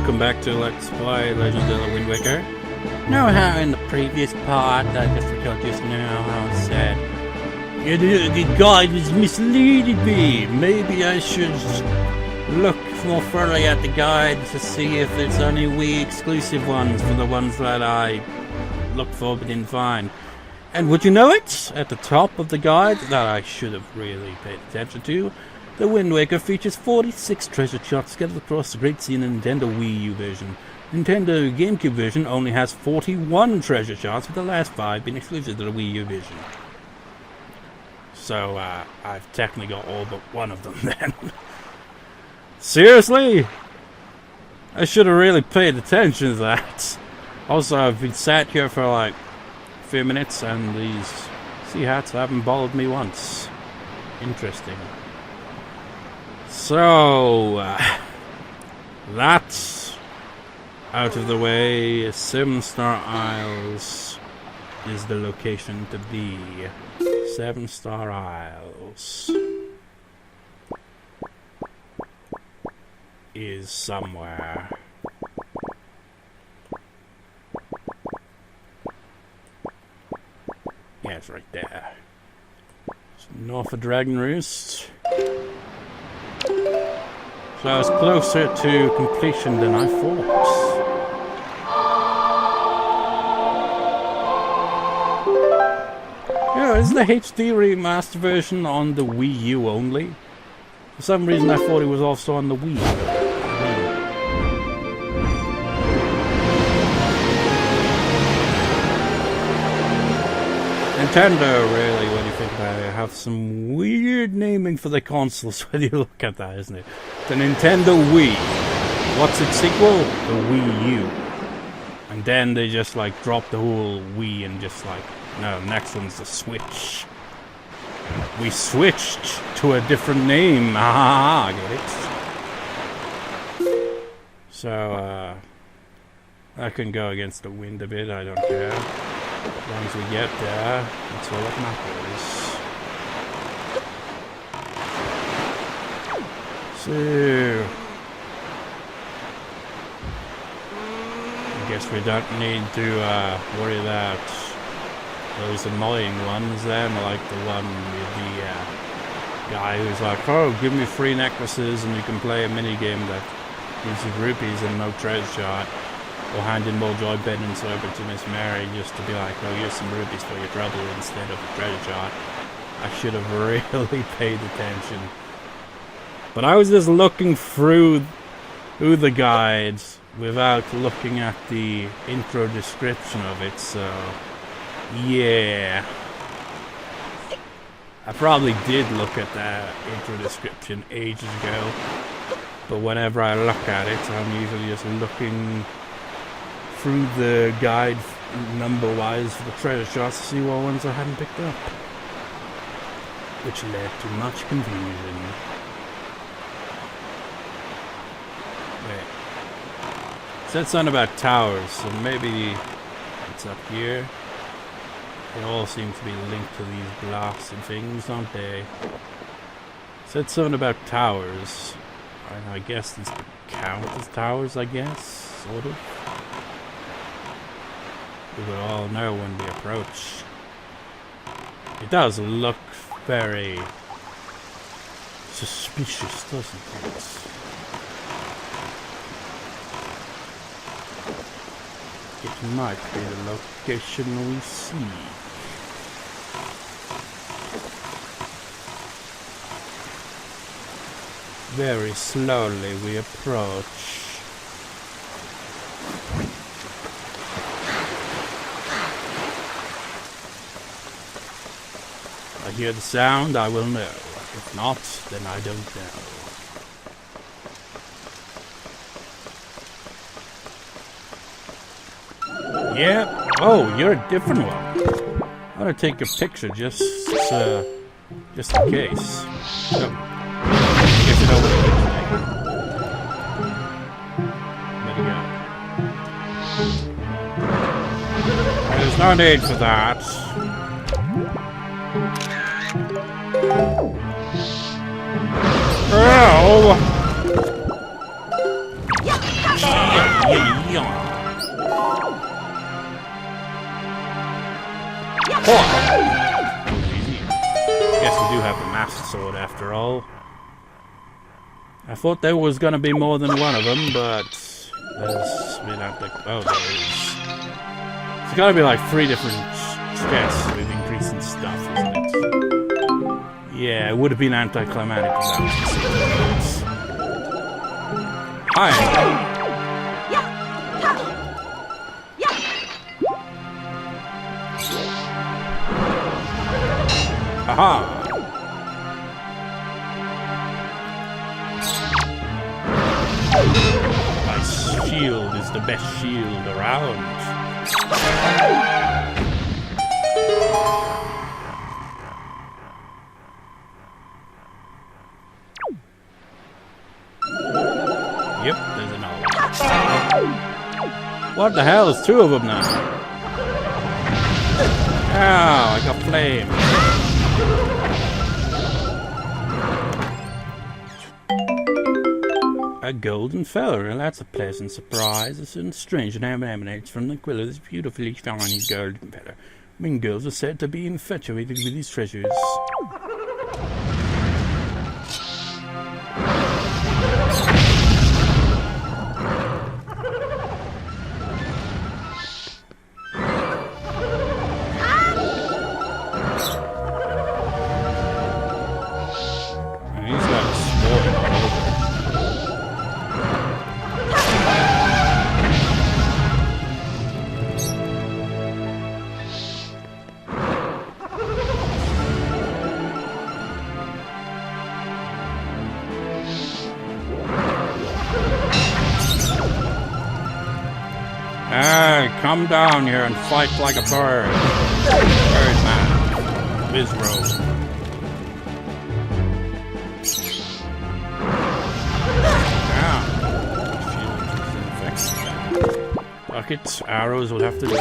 welcome back to Let's Play Legend of Zelda Wind Waker. Know how in the previous part, I just recalled just now how I said, the guide was misleading me. Maybe I should look more thoroughly at the guide to see if there's any Wii exclusive ones for the ones that I looked for but didn't find. And would you know it? At the top of the guide that I should have really paid attention to, the Wind Waker features 46 treasure charts scattered across the Great Sea in the Nintendo Wii U version. Nintendo GameCube version only has 41 treasure charts, with the last 5 being exclusive to the Wii U version. So, I've technically got all but one of them then. Seriously? I should have really paid attention to that. Also, I've been sat here for like a few minutes and these sea hats haven't bothered me once. Interesting. So, that's out of the way. 7 Star Isles is the location to be. 7 Star Isles is somewhere. Yeah, it's right there. It's north of Dragon Roost. So I was closer to completion than I thought. Yeah, is the HD remaster version on the Wii U only? For some reason I thought it was also on the Wii. Nintendo, really, when you think about it, have some weird naming for the consoles when you look at that, isn't it? The Nintendo Wii. What's its sequel? The Wii U. And then they just like drop the whole Wii and just like, no, next one's the Switch. We switched to a different name. Ah, get it? So, I can go against the wind a bit, I don't care. As long as we get there, that's all that matters. So, I guess we don't need to worry about those annoying ones then, like the one with the guy who's like, oh, give me 3 necklaces and you can play a mini game that gives you rupees and no treasure chart. Or hand in more joy pendants over to Miss Mary just to be like, oh, here's some rupees for your trouble instead of a treasure chart. I should have really paid attention. But I was just looking through the guides without looking at the intro description of it, so yeah. I probably did look at that intro description ages ago, but whenever I look at it, I'm usually just looking through the guide number-wise for the treasure charts to see what ones I hadn't picked up, which led to much confusion. Wait. It said something about towers, so maybe it's up here. They all seem to be linked to these blocks and things, don't they? It said something about towers. I guess these count as towers, I guess, sort of. We will all know when we approach. It does look very suspicious, doesn't it? It might be the location we see. Very slowly we approach. I hear the sound, I will know. If not, then I don't know. Yeah. Oh, you're a different one. I'm gonna take a picture just in case. So, I guess you know what it is. There you go. There's no need for that. Ow! Easy. Guess we do have the Master Sword after all. I thought there was gonna be more than one of them, but there's been oh, there is. It's gotta be like 3 different chests with increasing stuff, isn't it? Yeah, it would have been anticlimactic if that was the Hi. Aha! My shield is the best shield around. Yep, there's another one. What the hell? There's 2 of them now. Ow, I got flame. A golden feather, that's a pleasant surprise. A certain strange name emanates from the quill of this beautifully shiny golden feather. Winged girls are said to be infatuated with these treasures. Come down here and fight like a bird. Birdman. Wizzrobes. Buckets, arrows will have to do.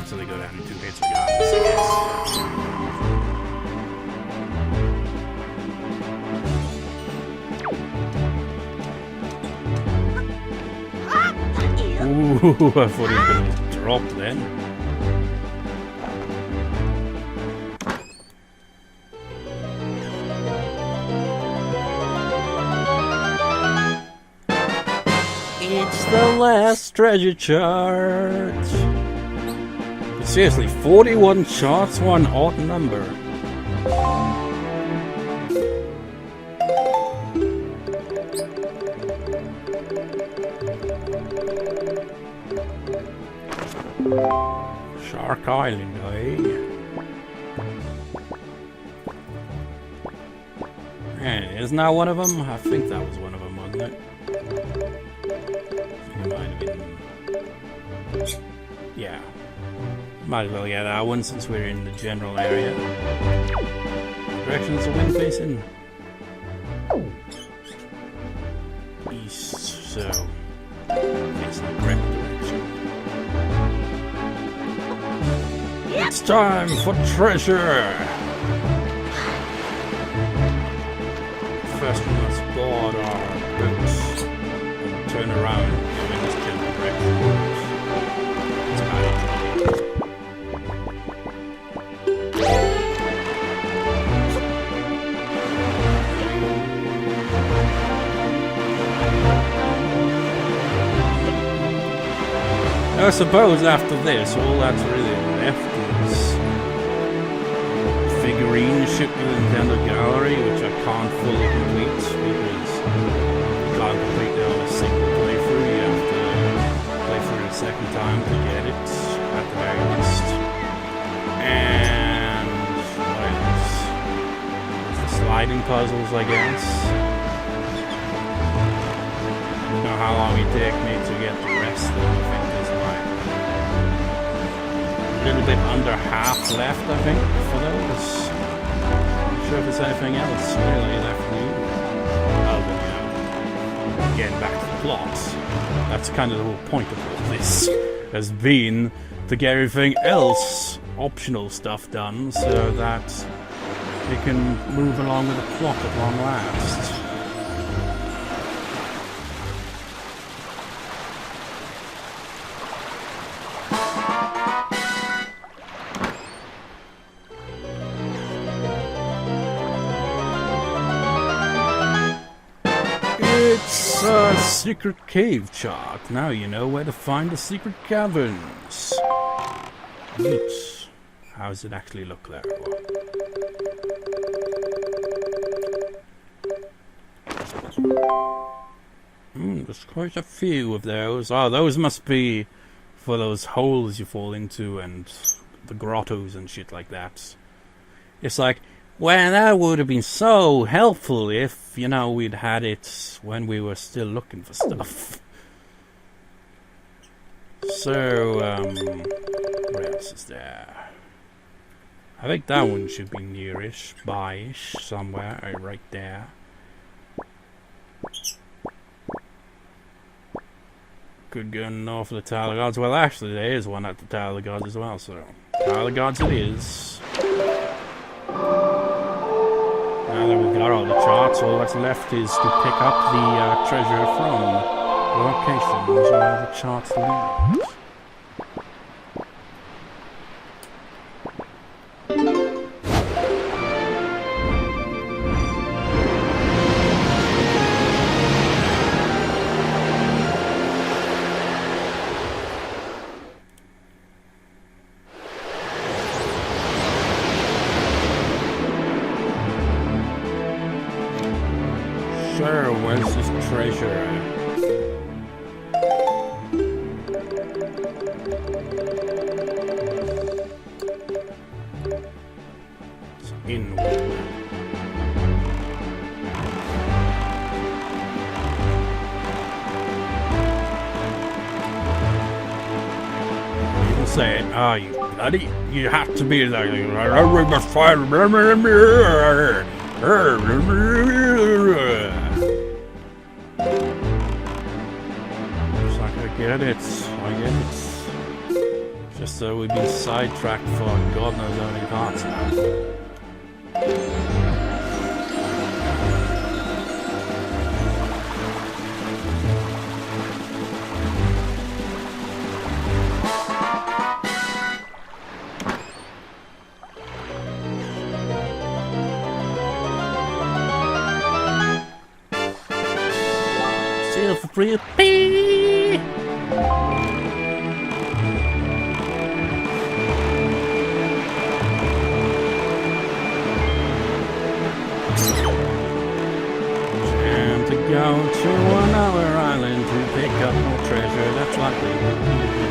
So they go down in 2 hits regardless, I guess. Ooh, I thought he was going to drop then. It's the last treasure chart. But seriously, 41 charts, one odd number. Shark Island, eh? Yeah, isn't that one of them? I think that was one of them, wasn't it? I think it might have been. Yeah. Might as well get that one since we're in the general area. Direction's the wind facing? East, so. Facing the correct direction. It's time for treasure! First we must board our boats and turn around and go in this general direction. It's kind of I suppose after this, all that's really left is figurine ship to the Nintendo Gallery, which I can't fully complete because you can't complete it on a single playthrough. You have to play through it a second time to get it, at the very least. And what else? The sliding puzzles, I guess. I don't know how long it take me to get the rest of them. I think there's like a little bit under half left, I think, for those. Not sure if there's anything else really left to do. Other than, getting back to the plot. That's kind of the whole point of all this, has been to get everything else, optional stuff done, so that we can move along with the plot at long last. It's a secret cave chart. Now you know where to find the secret caverns. Neat. How does it actually look there? There's quite a few of those. Oh, those must be for those holes you fall into and the grottos and shit like that. It's like, well, that would have been so helpful if, you know, we'd had it when we were still looking for stuff. So, what else is there? I think that one should be nearish, by-ish, somewhere, right there. Could go north of the Tower of the Gods. Well, actually, there is one at the Tower of the Gods as well, so Tower of the Gods it is. Now that we've got all the charts, all that's left is to pick up the treasure from the locations where the charts lead. Sure, where's this treasure? It's inward. You can say it. Ah, you bloody! You have to be like. Get it, I get it. Just so we've been sidetracked for God knows how many parts now. Still for free. Go to another island to pick up more treasure. That's likely what it is.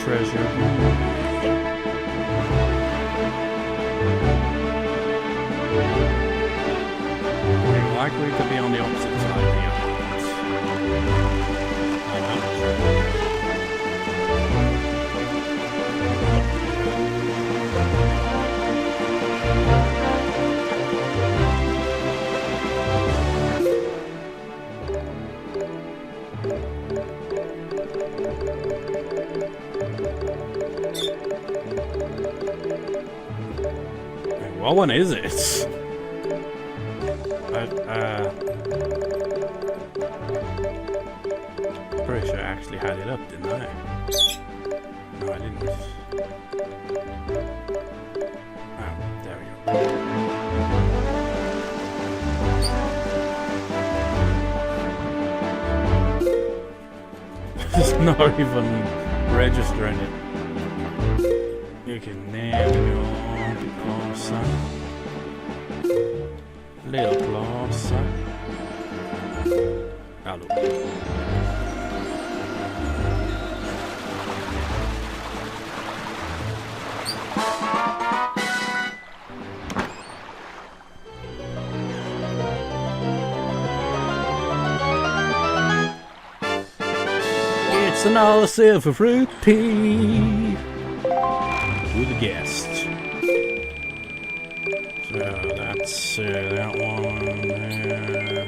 Treasure. Likely to be on the opposite side of the island. What one is it? Pretty sure I actually had it up, didn't I? No, I didn't. Oh, there we go. It's not even registering it. Okay, there we go. Closer. Little closer. Hello. It's another silver fruit tea with a guest. So that's that one there.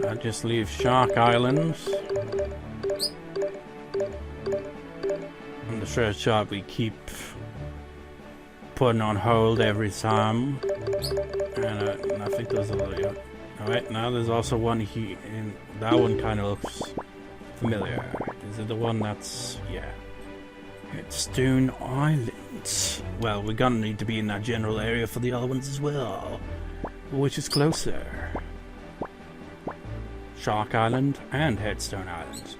That just leaves Shark Island. treasure chart we keep putting on hold every time. And I think there's a... Alright, now there's also one here, and that one kind of looks familiar. Is it the one that's... yeah. It's Stone Island. Well, we're gonna need to be in that general area for the other ones as well. Which is closer? Shark Island and Headstone Island.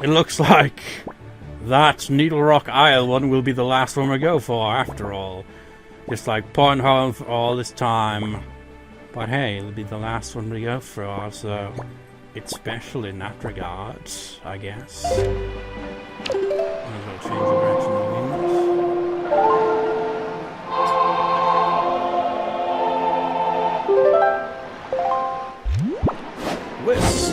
It looks like that Needle Rock Isle one will be the last one we go for, after all. Just like putting home for all this time. But hey, it'll be the last one we go for, so it's special in that regard, I guess. I'll change the direction of the wind. West.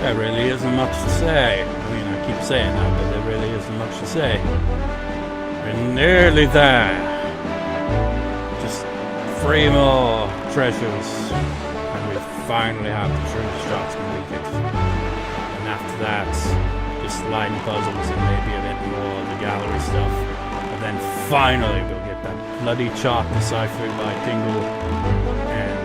There really isn't much to say. I mean, I keep saying that, but there really isn't much to say. We're nearly there. Just 3 more treasures, and we finally have the treasure shots completed. And after that, just sliding puzzles and maybe a bit more of the gallery stuff. And then finally we'll get that bloody chart deciphered by Tingle and...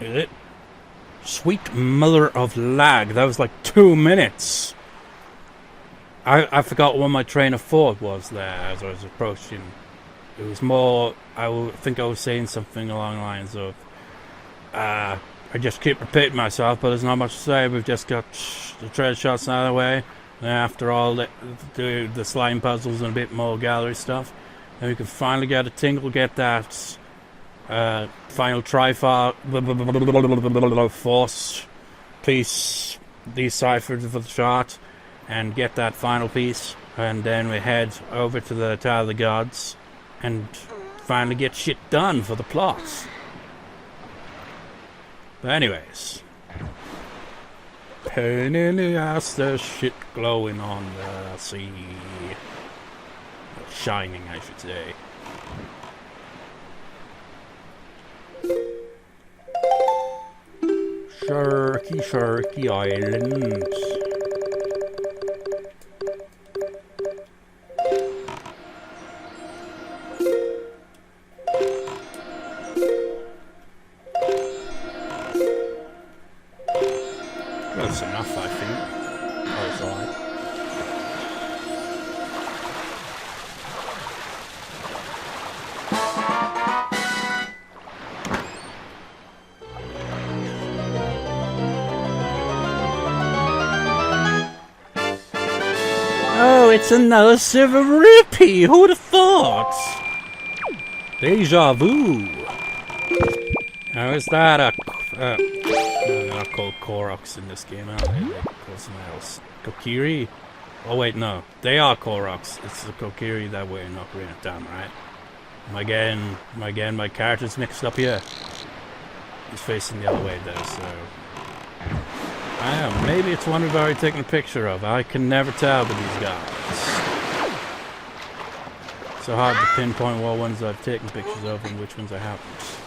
Is it? Sweet mother of lag. That was like 2 minutes. I forgot what my train of thought was there as I was approaching. It was more... think I was saying something along the lines of... I just keep repeating myself, but there's not much to say. We've just got the treasure shots out of the way. And after all the slime puzzles and a bit more gallery stuff, then we can finally get a Tingle, get that... final trifar force piece deciphered for the chart and get that final piece, and then we head over to the Tower of the Gods and finally get shit done for the plot. But anyways, pain in the ass, there's shit glowing on the sea, shining I should say. Sharky Island. That's enough, I think. Oh, it's alright. Oh, it's another silver rupee! Who would have thought? Deja vu. Now, is that a no, they're not called Koroks in this game, are they? They're called something else. Kokiri? Oh wait, no. They are Koroks. It's the Kokiri that we're in Ocarina of Time, right? Am I getting my characters mixed up here? He's facing the other way though, so... I don't know, maybe it's one we've already taken a picture of. I can never tell with these guys. So hard to pinpoint what ones I've taken pictures of and which ones I haven't.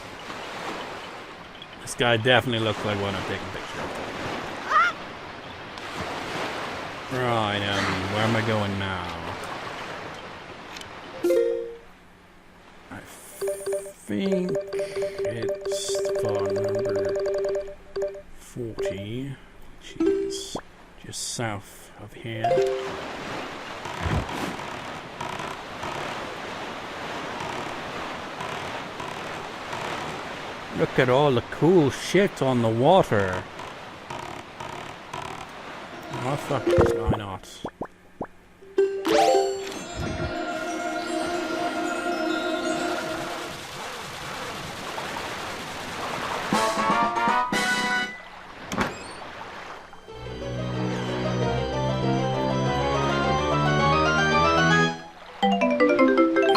This guy definitely looks like one I've taken pictures of. Right, where am I going now? I think it's bar number 40, which is just south of here. Look at all the cool shit on the water. Oh fuck this, why not?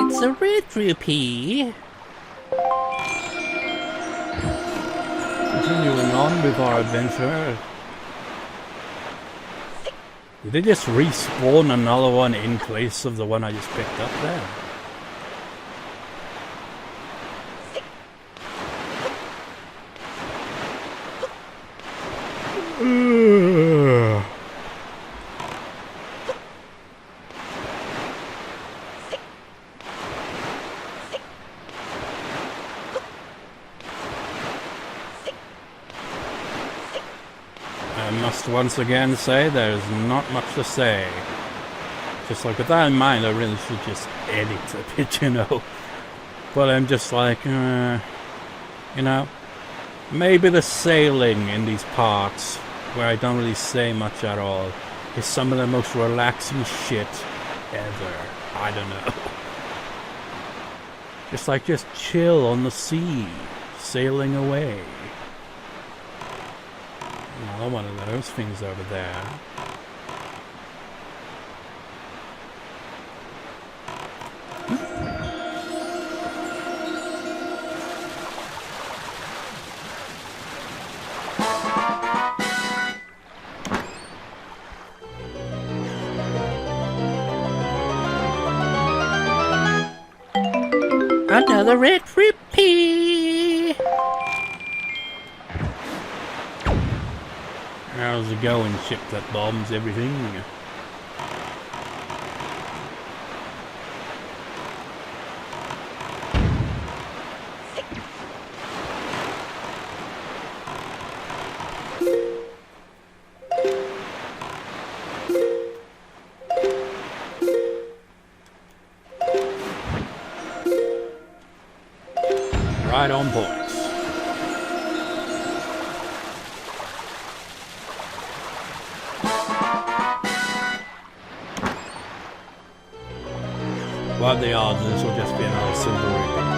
It's a red rupee. Continuing on with our adventure. Did they just respawn another one in place of the one I just picked up there? I must once again say there's not much to say. Just like with that in mind, I really should just edit a bit, you know. But I'm just like, you know, maybe the sailing in these parts, where I don't really say much at all, is some of the most relaxing shit ever. I don't know. Just chill on the sea, sailing away. Another one of those things over there. Another red rupee. How's it going, ship that bombs everything? Right on point. What are the odds this will just be another silver rupee?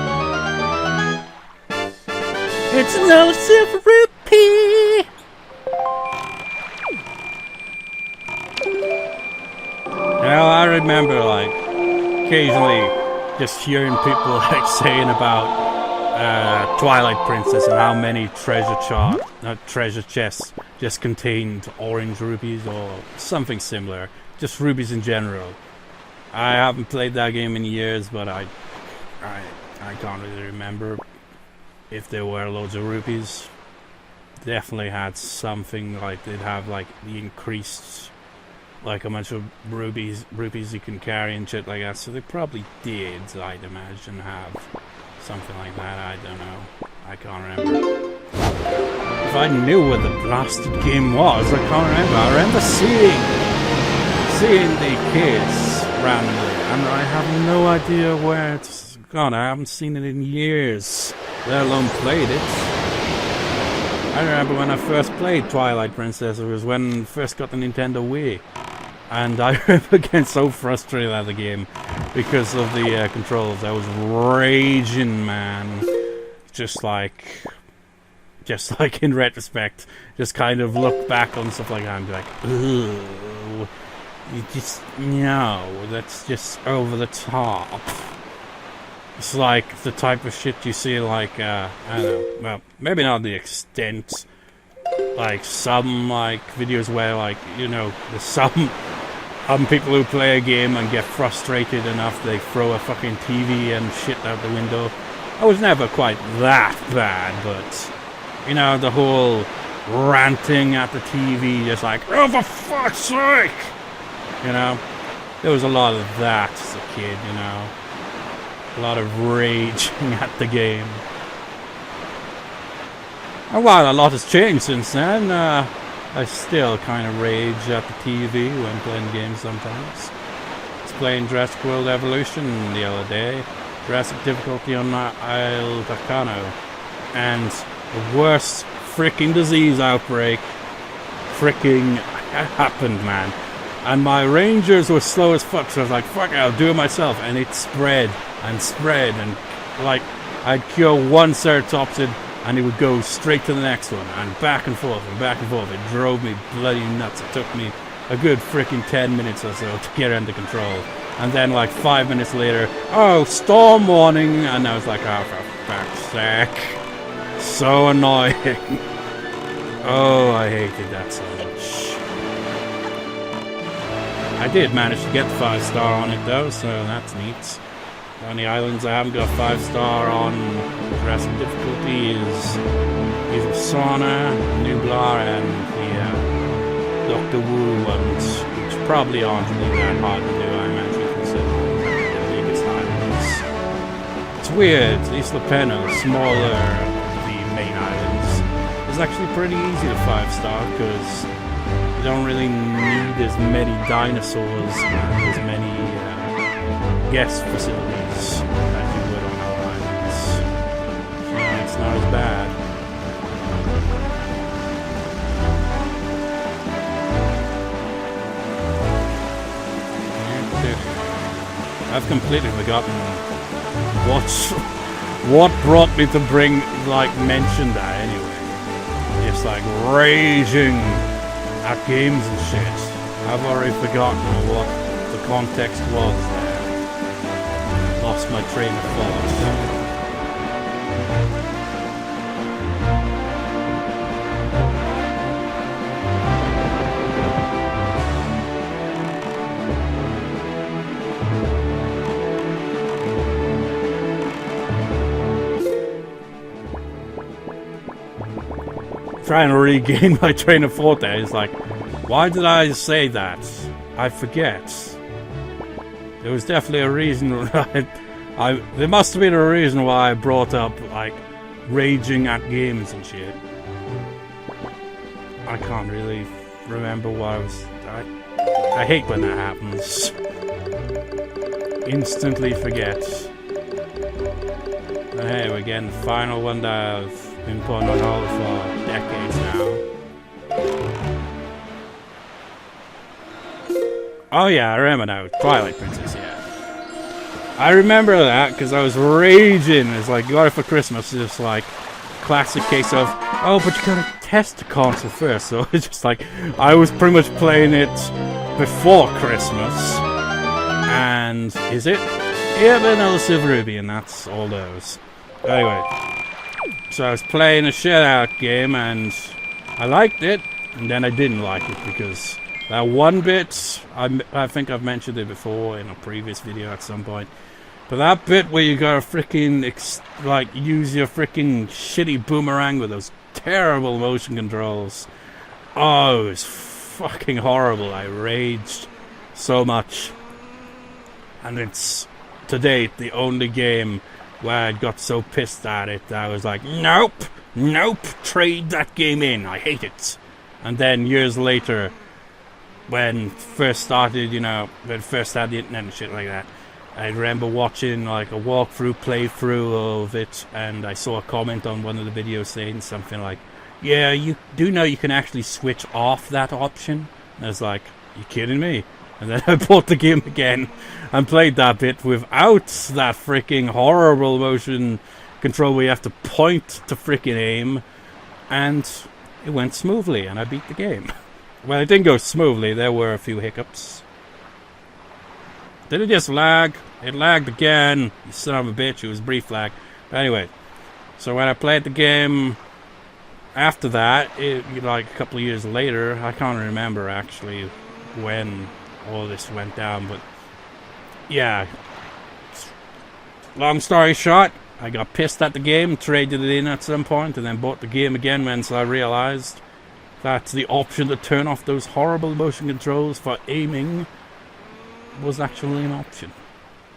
It's another silver rupee! Now I remember, like, occasionally just hearing people like saying about Twilight Princess and how many treasure chests just contained orange rupees or something similar, just rubies in general. I haven't played that game in years, but I can't really remember if there were loads of rupees. Definitely had something like they'd have like the increased, like how much of rupees you can carry and shit like that. So they probably did, I'd imagine, have something like that. I don't know. I can't remember. If I knew what the blasted game was, I can't remember. I remember seeing the kids randomly, and I have no idea where it's gone. I haven't seen it in years, let alone played it. I remember when I first played Twilight Princess, it was when I first got the Nintendo Wii. And I remember getting so frustrated at the game because of the controls. I was raging, man. Just just like in retrospect, just kind of look back on stuff like that and be like, ooh, you just, no, that's just over the top. It's like the type of shit you see like, I don't know, well, maybe not the extent, like some like videos where like, you know, there's some people who play a game and get frustrated enough they throw a fucking TV and shit out the window. I was never quite that bad, but, you know, the whole ranting at the TV, just like, oh, for fuck's sake! You know, there was a lot of that as a kid, you know. A lot of raging at the game. And while a lot has changed since then, I still kind of rage at the TV when playing games sometimes. I was playing Jurassic World Evolution the other day. Jurassic difficulty on Isle Takano. And the worst freaking disease outbreak freaking happened, man. And my rangers were slow as fuck, so I was like, fuck it, I'll do it myself. And it spread and spread, and like I'd cure one ceratopsid and it would go straight to the next one, and back and forth and back and forth. It drove me bloody nuts. It took me a good freaking 10 minutes or so to get under control. And then like 5 minutes later, oh, storm warning, and I was like, oh, for fuck's sake. So annoying. Oh, I hated that so much. I did manage to get the 5-star on it though, so that's neat. The only islands I haven't got 5-star on Jurassic difficulty is either Sauna, Nublar, and the Dr. Wu ones, which probably aren't really that hard to do, I imagine, considering the biggest islands. It's weird, Isla Pena, the smaller of the main islands, is actually pretty easy to 5-star because you don't really need as many dinosaurs and as many guest facilities as you would on our islands. So it's not as bad. I've completely forgotten what brought me to mention that anyway. Just like raging at games and shit. I've already forgotten what the context was there. Lost my train of thought. Trying to regain my train of thought there. It's like, why did I say that? I forget. There was definitely a reason. There must have been a reason why I brought up like raging at games and shit. I can't really remember why I was. I hate when that happens. Instantly forget. Hey, we're getting the final one that I've been putting on hold for decades now. Oh yeah, I remember now. Twilight Princess, yeah. I remember that because I was raging. It's like, got it for Christmas. It's just like, classic case of, oh, but you gotta test the console first. So it's just like, I was pretty much playing it before Christmas. And, is it? Yeah, but another Silver Ruby, and that's all those. Anyway. So I was playing a shit-out game, and I liked it, and then I didn't like it, because that one bit, I think I've mentioned it before in a previous video at some point, but that bit where you gotta freaking, use your freaking shitty boomerang with those terrible motion controls, oh, it was fucking horrible. I raged so much, and it's, to date, the only game where I got so pissed at it that I was like, nope, trade that game in, I hate it. And then years later, when first started, when first had the internet and shit like that, I remember watching like a playthrough of it, and I saw a comment on one of the videos saying something like, yeah, you do know you can actually switch off that option? And I was like, you kidding me? And then I bought the game again and played that bit without that freaking horrible motion control where you have to point to freaking aim. and it went smoothly, and I beat the game. Well, it didn't go smoothly. There were a few hiccups. Did it just lag? It lagged again. You son of a bitch. It was brief lag. But anyway, so when I played the game after that, like a couple of years later, I can't remember actually when all this went down, but yeah. Long story short, I got pissed at the game, traded it in at some point, and then bought the game again once I realized that the option to turn off those horrible motion controls for aiming was actually an option.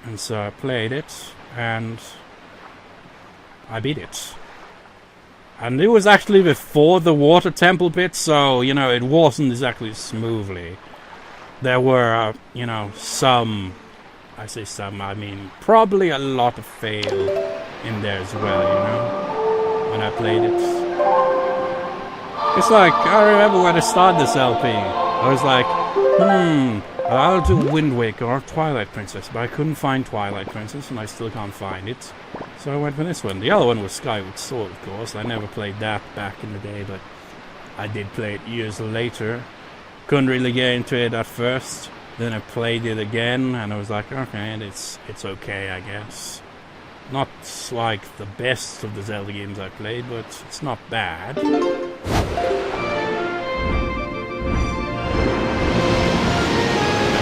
And so I played it, and I beat it. And it was actually before the water temple bit, so, you know, it wasn't exactly smoothly. There were, you know, some, I say some, I mean probably a lot of fail in there as well, you know, when I played it. It's like, I remember when I started this LP, I was like, I'll do Wind Waker or Twilight Princess, but I couldn't find Twilight Princess, and I still can't find it. So I went for this one. The other one was Skyward Sword, of course. I never played that back in the day, but I did play it years later. Couldn't really get into it at first. Then I played it again, and I was like, okay, it's okay, I guess. Not like the best of the Zelda games I played, but it's not bad.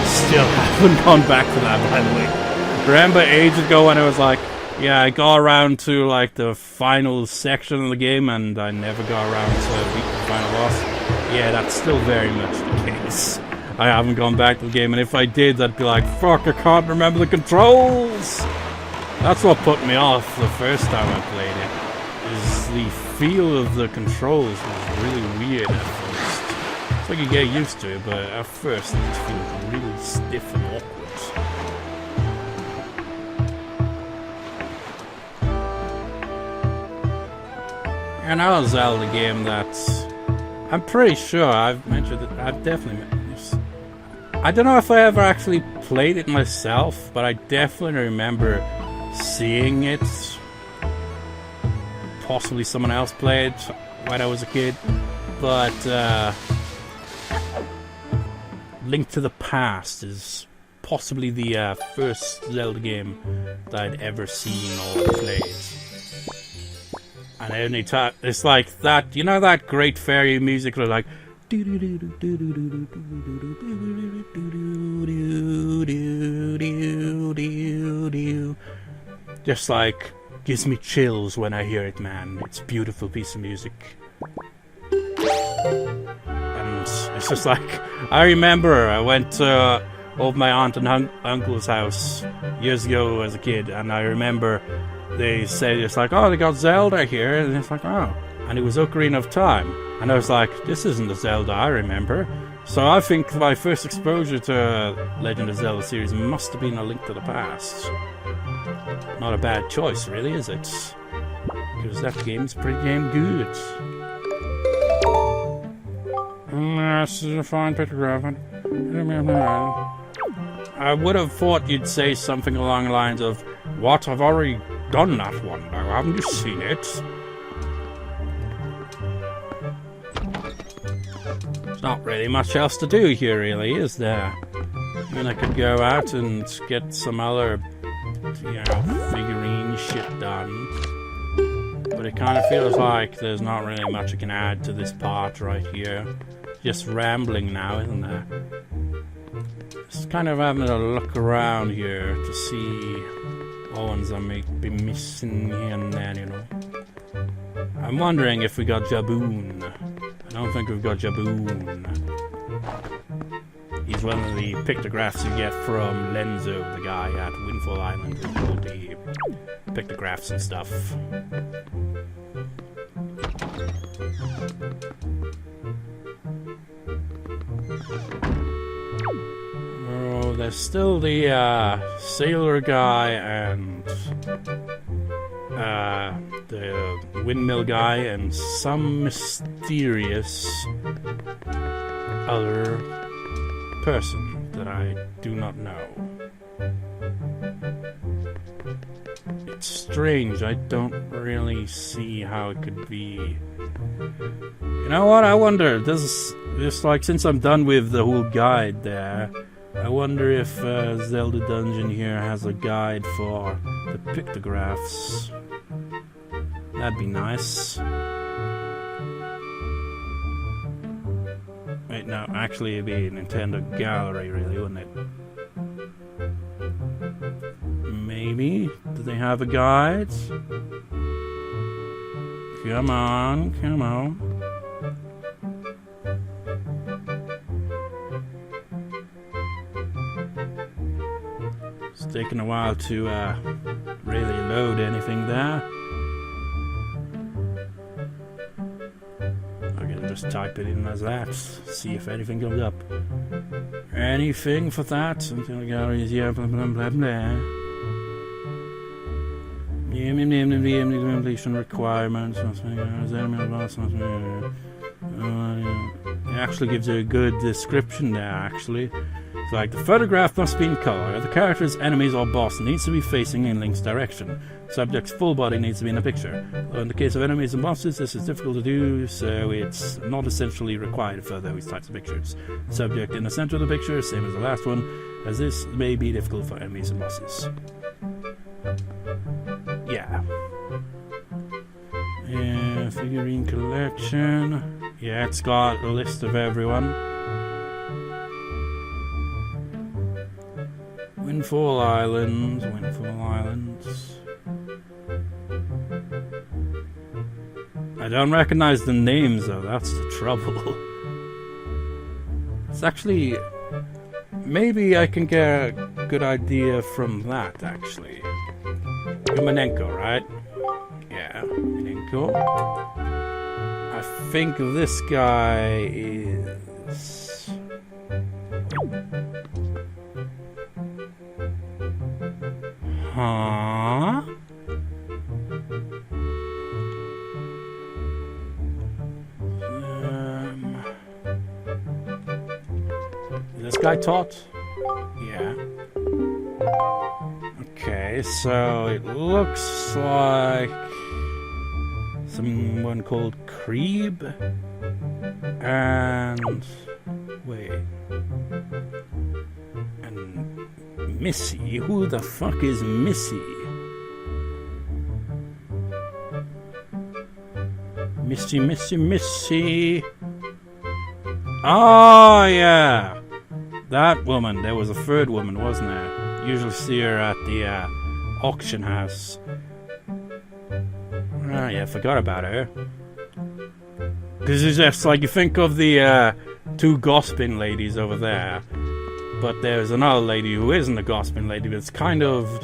Still haven't gone back to that, by the way. Remember ages ago when I was like, yeah, I got around to like the final section of the game and I never got around to beat the final boss? Yeah, that's still very much the case. I haven't gone back to the game, and if I did, I'd be like, fuck, I can't remember the controls! That's what put me off the first time I played it, is the feel of the controls was really weird at first. It's like you get used to it, but at first it just feels really stiff and awkward. Another Zelda game that I'm pretty sure I've mentioned it. I've definitely mentioned this. I don't know if I ever actually played it myself, but I definitely remember seeing it. Possibly someone else played when I was a kid, but Link to the Past is possibly the first Zelda game that I'd ever seen or played. And only time it's like that, you know, that great fairy music where like just like gives me chills when I hear it, man. It's a beautiful piece of music. And it's just like, I remember I went over my aunt and uncle's house years ago as a kid, and I remember they said, it's like, oh, they got Zelda here, and it's like, oh, and it was Ocarina of Time, and I was like, this isn't the Zelda I remember. So I think my first exposure to Legend of Zelda series must have been A Link to the Past. Not a bad choice, really, is it? Because that game's pretty damn good. This is a fine pictograph. I would have thought you'd say something along the lines of, what, I've already done that one now, haven't you seen it? There's not really much else to do here, really, is there? I mean, I could go out and get some other, you know, figurine shit done. But it kind of feels like there's not really much I can add to this part right here. Just rambling now, isn't there? Just kind of having a look around here to see what ones I may be missing here and there, you know. I'm wondering if we got Jaboon. I don't think we've got Jaboon. He's one of the pictographs you get from Lenzo, the guy at Windfall Island with all the pictographs and stuff. Oh, there's still the sailor guy and the windmill guy and some mysterious other person that I do not know. bit strange. I don't really see how it could be. You know what? I wonder. This like, since I'm done with the whole guide there, I wonder if Zelda Dungeon here has a guide for the pictographs. That'd be nice. Wait, no, actually it'd be a Nintendo Gallery, really, wouldn't it? Maybe? Do they have a guide? Come on, come on. It's taking a while to really load anything there. I can just type it in as that, see if anything comes up. Anything for that? Until galleries, yeah, blah blah blah blah. Completion requirements. It actually gives you a good description there, actually. It's like, the photograph must be in color. The characters, enemies, or boss needs to be facing in Link's direction. Subject's full body needs to be in the picture. In the case of enemies and bosses, this is difficult to do, so it's not essentially required for those types of pictures. Subject in the center of the picture, same as the last one, as this may be difficult for enemies and bosses. Yeah. Figurine collection. Yeah, it's got a list of everyone. Windfall Islands. I don't recognize the names though, that's the trouble. It's actually... Maybe I can get a good idea from that, actually. Minenko, right? Yeah, Minenko. I think this guy is... Huh? This guy taught? Yeah. Okay, so it looks like someone called Creeb and wait, and Missy. Who the fuck is Missy? Missy. Oh yeah, that woman. There was a third woman, wasn't there? Usually see her at the auction house. Oh yeah, forgot about her. Because it's just like, you think of the two gossiping ladies over there, but there's another lady who isn't a gossiping lady, but it's kind of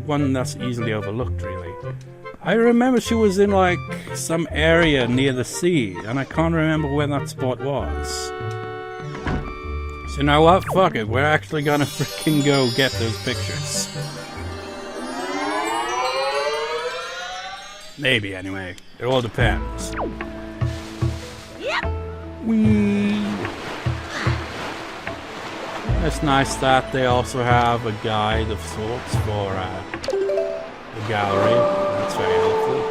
one that's easily overlooked, really. I remember she was in like some area near the sea, and I can't remember where that spot was. So you know what? Fuck it. We're actually gonna freaking go get those pictures. Maybe, anyway. It all depends. Yep. Whee! It's nice that they also have a guide of sorts for the gallery. That's very helpful.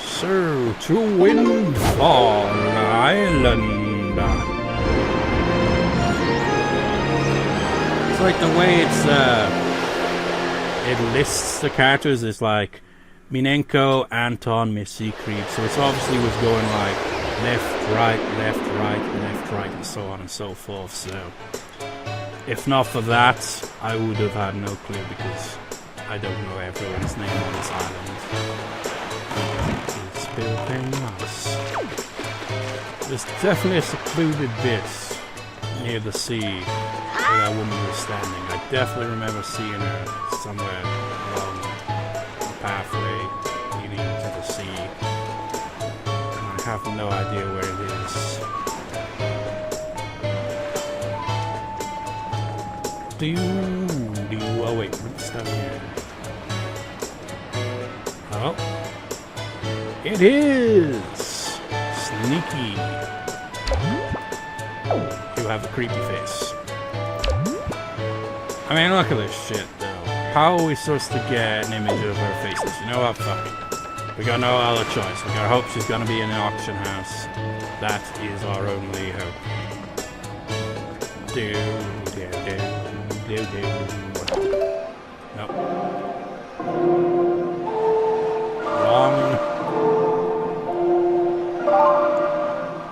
So, to Windfall Island. It's like the way it lists the characters is like Minenko, Anton, Missy, Creep. So it's obviously was going like left, right, and so on and so forth. So if not for that, I would have had no clue because I don't know everyone's name on this island. There's definitely a secluded bit near the sea where that woman was standing. I definitely remember seeing her somewhere along the pathway leading to the sea. And I have no idea where it is. Oh wait, what's down here? Oh. It is! Sneaky. You have a creepy face. I mean, look at this shit, though. How are we supposed to get an image of her faces? You know what? Fuck it. We got no other choice. We gotta hope she's gonna be in an auction house. That is our only hope. Nope. Wrong.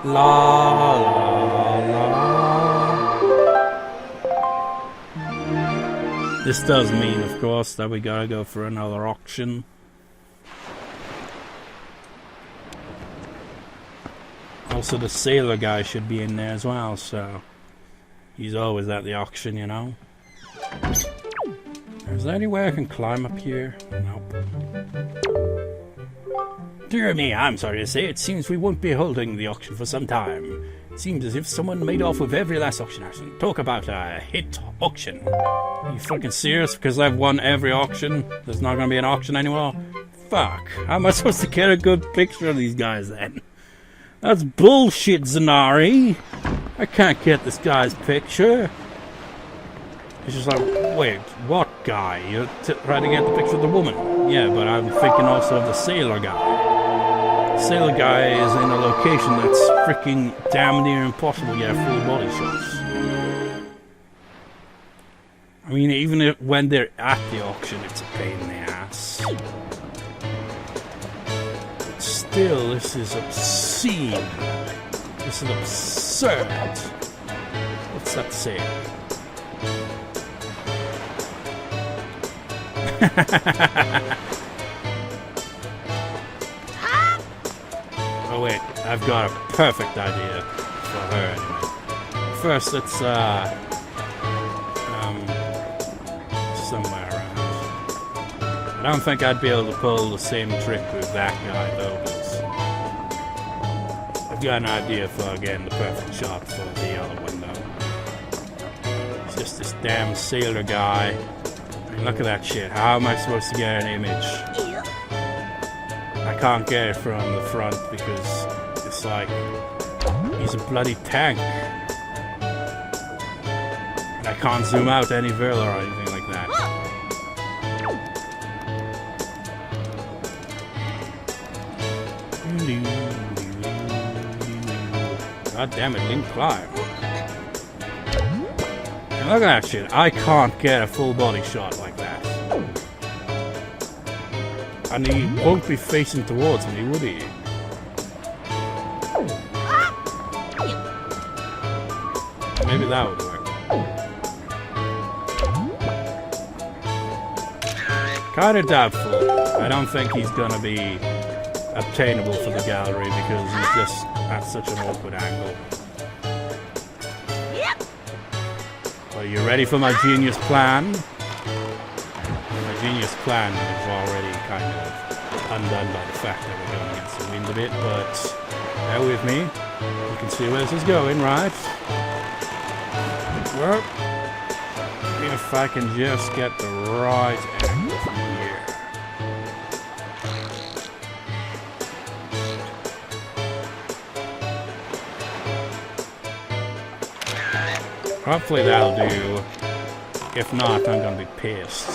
La la la. This does mean, of course, that we gotta go for another auction. Also, the sailor guy should be in there as well, so he's always at the auction, you know. Is there any way I can climb up here? Nope. Dear me, I'm sorry to say, it seems we won't be holding the auction for some time. It seems as if someone made off with every last auction house. Talk about a hit auction. Are you fucking serious? Because I've won every auction, there's not going to be an auction anymore? Fuck. How am I supposed to get a good picture of these guys then? That's bullshit, Zanari. I can't get this guy's picture. It's just like, wait, what guy? You're trying to get the picture of the woman. Yeah, but I'm thinking also of the sailor guy. The sailor guy is in a location that's freaking damn near impossible to get full body shots. I mean, even if, when they're at the auction, it's a pain in the ass. But still, this is obscene. This is absurd. What's that say? Oh wait, I've got a perfect idea for her anyway. First, let's somewhere around. I don't think I'd be able to pull the same trick with that guy though, but I've got an idea for, again, the perfect shot for the other one though. It's just this damn sailor guy. I mean, look at that shit. How am I supposed to get an image? I can't get it from the front because it's like he's a bloody tank. And I can't zoom out any further or anything like that. God damn it, Link climb. And look at that shit. I can't get a full body shot like that. And he won't be facing towards me, would he? Maybe that would work. Kinda doubtful. I don't think he's gonna be obtainable for the gallery because he's just at such an awkward angle. Are you ready for my genius plan? My genius plan is already kind of undone by the fact that we're going against the wind a bit, but bear with me. You can see where this is going, right? Well, if I can just get the right angle from here. Hopefully that'll do. If not, I'm gonna be pissed.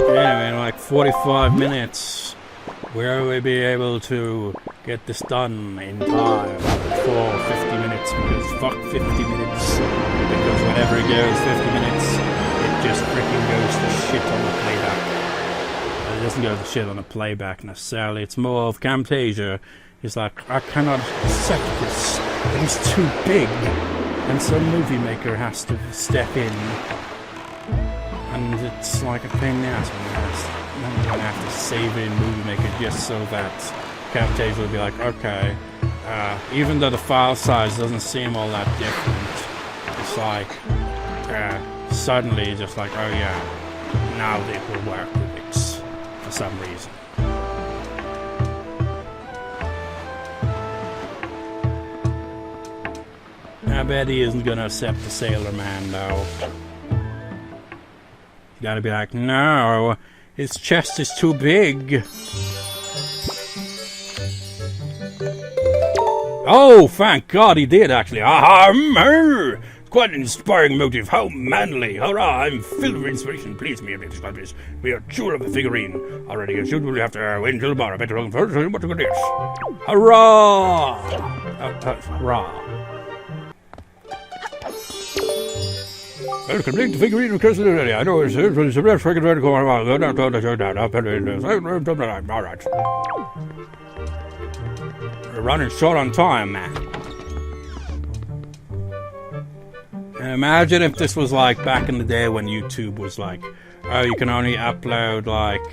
Anyway, in like 45 minutes, will we be able to get this done in time for 50 minutes? Because fuck 50 minutes. Because whenever it goes 50 minutes, it just freaking goes to shit on the playback. It doesn't go to shit on the playback necessarily. It's more of Camtasia. It's like, I cannot accept this. It is too big. And some movie maker has to step in. And it's like a pain in the ass when you have to save it in Movie Maker just so that Camtasia will be like, okay, even though the file size doesn't seem all that different, it's like, suddenly just like, oh yeah, now it will work with X for some reason. I bet he isn't gonna accept the Sailor Man though. You gotta be like, no, His chest is too big. Oh, thank God he did, actually. Quite an inspiring motive. How manly. Hurrah, I'm filled with inspiration. Please, me a bit describe this. We are sure of a figurine. Already, you should have to wait until tomorrow. Better looking first. What to this? Hurrah! Hurrah. Well, complete the figurine requested already. I know it's a rare freaking red corner. Alright. We're running short on time, man. Imagine if this was like back in the day when YouTube was like, oh, you can only upload like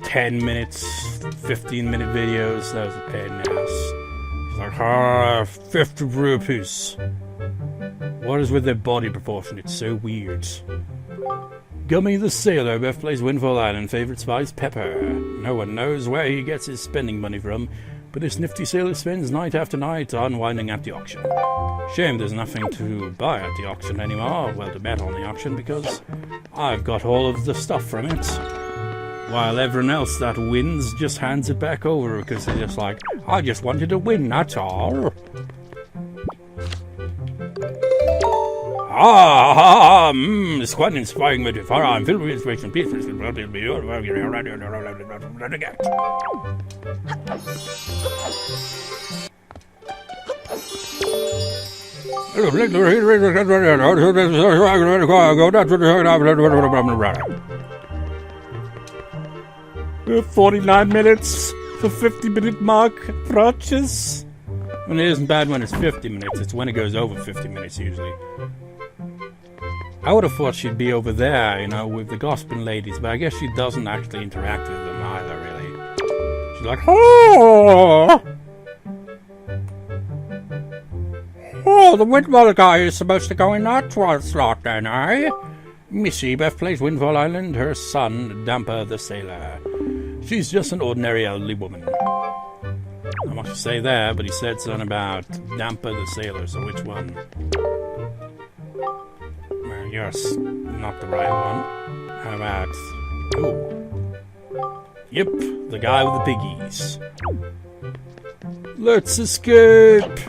10 minutes, 15-minute videos. That was a pain in the ass. It's like, 50 rupees. What is with their body proportion? It's so weird. Gummy the Sailor, birthplace Windfall Island, favorite spice pepper. No one knows where he gets his spending money from, but this nifty sailor spends night after night unwinding at the auction. Shame there's nothing to buy at the auction anymore, well, to bet on the auction, because I've got all of the stuff from it. While everyone else that wins just hands it back over because they're just like, I just wanted to win, that's all. It's quite an inspiring motive. I'm filled with inspiration. Please, We're 49 minutes, the 50-minute mark approaches. I mean, it isn't bad when it's 50 minutes, it's when it goes over 50 minutes usually. I would have thought she'd be over there, you know, with the gossiping ladies, but I guess she doesn't actually interact with them either, really. She's like, oh! Oh, the Windfall guy is supposed to go in that slot then, eh? Missy, birthplace Windfall Island, her son, Damper the Sailor. She's just an ordinary elderly woman. Not much to say there, but he said something about Damper the Sailor, so which one? Well, yes, not the right one. How about... Oh. Yep, the guy with the piggies. Let's escape!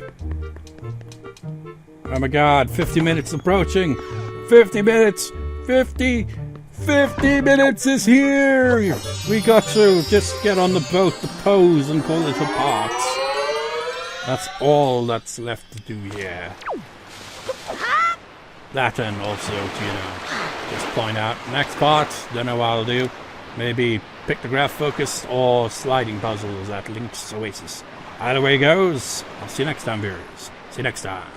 Oh my god, 50 minutes approaching! 50 minutes! 50 minutes is here! We got to just get on the boat, the pose, and pull it apart. That's all that's left to do here. That and also to, you know, just point out, next part, don't know what I'll do. Maybe pictograph focus or sliding puzzles at Link's Oasis. Either way it goes, I'll see you next time, viewers. See you next time.